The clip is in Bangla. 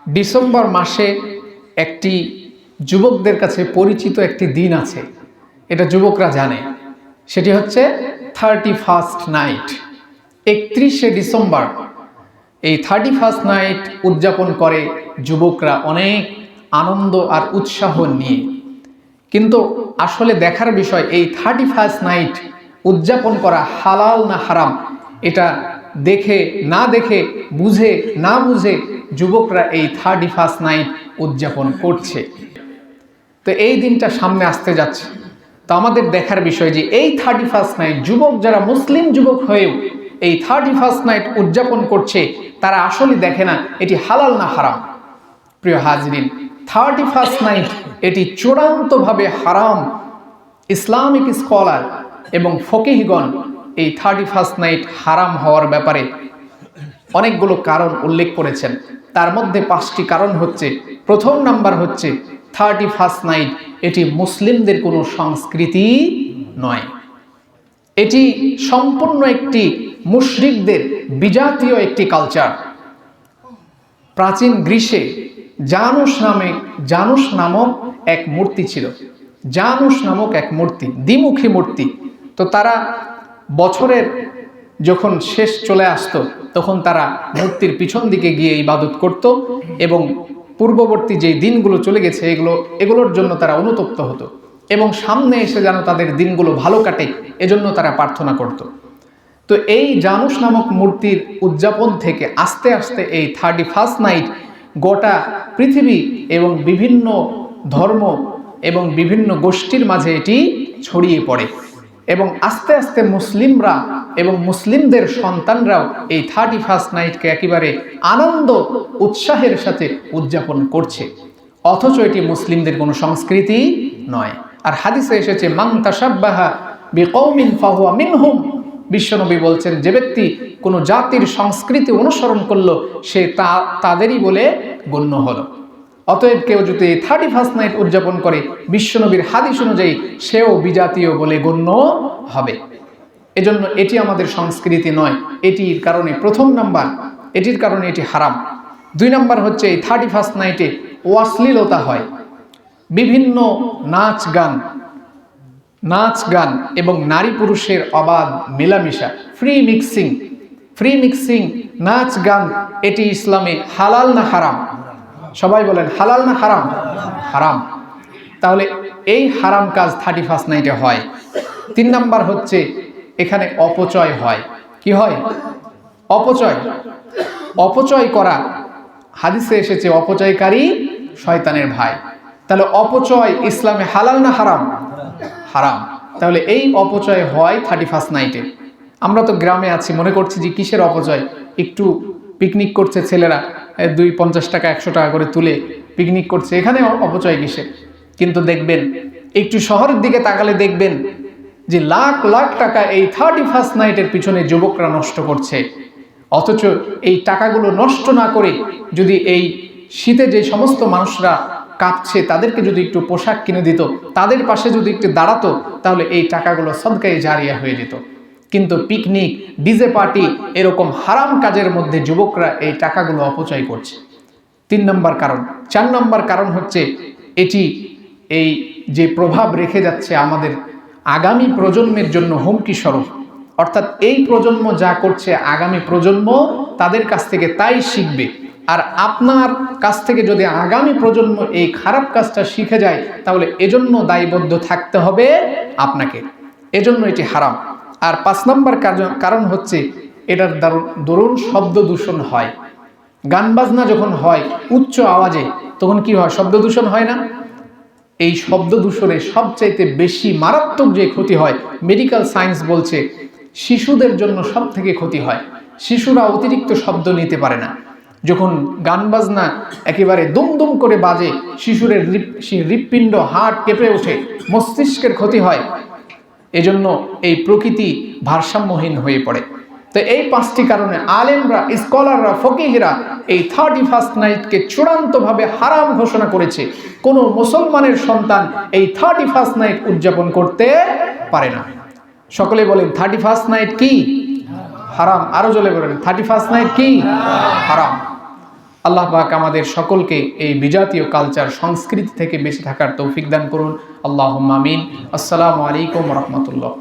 ডিসেম্বর মাসে একটি যুবকদের কাছে পরিচিত একটি দিন আছে, এটা যুবকরা জানে। সেটি হচ্ছে 31st নাইট। 31শে ডিসেম্বর এই 31st নাইট উদযাপন করে যুবকরা অনেক আনন্দ আর উৎসাহ নিয়ে। কিন্তু আসলে দেখার বিষয়, এই 31st নাইট উদযাপন করা হালাল না হারাম, এটা দেখে বুঝে না বুঝে যুবকরা এই 31st নাইট উদযাপন করছে। তো এই দিনটা সামনে আসতে যাচ্ছে, তো আমাদের দেখার বিষয় যে এই 31st নাইট যুবক যারা মুসলিম যুবক হয়েও এই 31st নাইট উদযাপন করছে, তারা আসলে দেখে না এটি হালাল না হারাম। প্রিয় হাজরিন, 31st নাইট এটি চূড়ান্তভাবে হারাম। ইসলামিক স্কলার এবং ফকিহগণ এই 31st নাইট হারাম হওয়ার ব্যাপারে অনেকগুলো কারণ উল্লেখ করেছেন। তার মধ্যে 5টি কারণ হচ্ছে, প্রথম নাম্বার হচ্ছে 31st নাইট এটি মুসলিমদের কোনো সংস্কৃতি নয়, এটি সম্পূর্ণ একটি মুশরিকদের বিজাতীয় একটি কালচার। প্রাচীন গ্রীসে জানুস নামক এক মূর্তি ছিল। জানুস নামক এক মূর্তি, দ্বিমুখী মূর্তি। তো তারা বছরের যখন শেষ চলে আসতো, তখন তারা মূর্তির পিছন দিকে গিয়ে ইবাদত করত এবং পূর্ববর্তী যে দিনগুলো চলে গেছে এগুলোর জন্য তারা অনুতপ্ত হতো এবং সামনে এসে যেন তাদের দিনগুলো ভালো কাটে এজন্য তারা প্রার্থনা করত। তো এই জানুস নামক মূর্তির উদযাপন থেকে আস্তে আস্তে এই 31st নাইট গোটা পৃথিবী এবং বিভিন্ন ধর্ম এবং বিভিন্ন গোষ্ঠীর মাঝে এটি ছড়িয়ে পড়ে এবং আস্তে আস্তে মুসলিমরা এবং মুসলিমদের সন্তানরাও এই 31st নাইটকে একেবারে আনন্দ উৎসাহের সাথে উদযাপন করছে, অথচ এটি মুসলিমদের কোনো সংস্কৃতি নয়। আর হাদিসে এসেছে, মান তাশাব্বাহা বিকওমিন ফাহুয়া মিনহুম। বিশ্বনবী বলছেন, যে ব্যক্তি কোনো জাতির সংস্কৃতি অনুসরণ করলো সে তাদেরই বলে গণ্য হলো। অতএব কেউ যদি 31st নাইট উদযাপন করে, বিশ্বনবীর হাদিস অনুযায়ী সেও বিজাতীয় বলে গণ্য হবে। এজন্য এটি আমাদের সংস্কৃতি নয়। এটির কারণে প্রথম নাম্বার, এটির কারণে এটি হারাম। 2 নাম্বার হচ্ছে এই 31st নাইটে অশ্লীলতা হয়। বিভিন্ন নাচ গান এবং নারী পুরুষের অবাধ মেলামেশা, ফ্রি মিক্সিং নাচ গান, এটি ইসলামে হালাল না হারাম? সবাই বলেন হালাল না হারাম? হারাম। তাহলে এই হারাম কাজ 31st নাইটে হয়। 3 নাম্বার হচ্ছে এখানে অপচয় হয়। কি হয়? অপচয় করা। হাদিসে এসেছে, অপচয়কারী শয়তানের ভাই। তাহলে অপচয় ইসলামে হালাল না হারাম? হারাম। তাহলে এই অপচয় হয় 31st নাইটে। আমরা তো গ্রামে আছি, মনে করছি যে কিসের অপচয়, একটু পিকনিক করছে ছেলেরা, 50 টাকা 100 টাকা করে তুলে পিকনিক করছে, এখানে অপচয় কিসের? কিন্তু দেখবেন, একটু শহরের দিকে তাকালে দেখবেন যে লাখ লাখ টাকা এই 31st নাইটের পিছনে যুবকরা নষ্ট করছে। অথচ এই টাকাগুলো নষ্ট না করে যদি এই শীতে যে সমস্ত মানুষরা কাঁপছে তাদেরকে যদি একটু পোশাক কিনে দিত, তাদের পাশে যদি একটু দাঁড়াতো, তাহলে এই টাকাগুলো সদকায়ে জারিয়া হয়ে যেত। কিন্তু পিকনিক, ডিজে পার্টি, এরকম হারাম কাজের মধ্যে যুবকরা এই টাকাগুলো অপচয় করছে। 3 নম্বর কারণ। 4 নম্বর কারণ হচ্ছে এটি এই যে প্রভাব রেখে যাচ্ছে আমাদের আগামী প্রজন্মের জন্য হুমকি স্বরূপ। অর্থাৎ এই প্রজন্ম যা করছে আগামী প্রজন্ম তাদের কাছ থেকে তাই শিখবে। আর আপনার কাছ থেকে যদি আগামী প্রজন্ম এই খারাপ কাজটা শিখে যায়, তাহলে এজন্য দায়বদ্ধ থাকতে হবে আপনাকে। এজন্য এটি হারাম। আর 5 নম্বর কারণ হচ্ছে এটার দরুন শব্দ দূষণ হয়। গান বাজনা যখন হয় উচ্চ আওয়াজে, তখন কি হয়? শব্দ দূষণ হয় না? এই শব্দ দূষণে সবচাইতে বেশি মারাত্মক যে ক্ষতি হয়, মেডিকেল সায়েন্স বলছে শিশুদের জন্য সব থেকে ক্ষতি হয়। শিশুরা অতিরিক্ত শব্দ নিতে পারে না। যখন গান বাজনা একেবারে দুমদুম করে বাজে, শিশুরের হৃৎপিণ্ড, হার্ট কেঁপে ওঠে, মস্তিষ্কের ক্ষতি হয়। এজন্য এই প্রকৃতি ভারসাম্যহীন হয়ে পড়ে। তো এই 5টি কারণে আলেমরা, স্কলাররা, ফকিহরা এই 31st নাইটকে চূড়ান্তভাবে হারাম ঘোষণা করেছে। কোনো মুসলমানের সন্তান এই 31st নাইট উদযাপন করতে পারে না। সকলে বলেন 31st নাইট কি? হারাম। আরো জোরে বলেন 31st নাইট কি? হারাম। আল্লাহ পাক আমাদের সকলকে এই বিজাতীয় কালচার সংস্কৃতি থেকে বেঁচে থাকার তৌফিক দান করুন। আল্লাহুম্মা আমিন। আসসালামু আলাইকুম ওয়া রাহমাতুল্লাহ।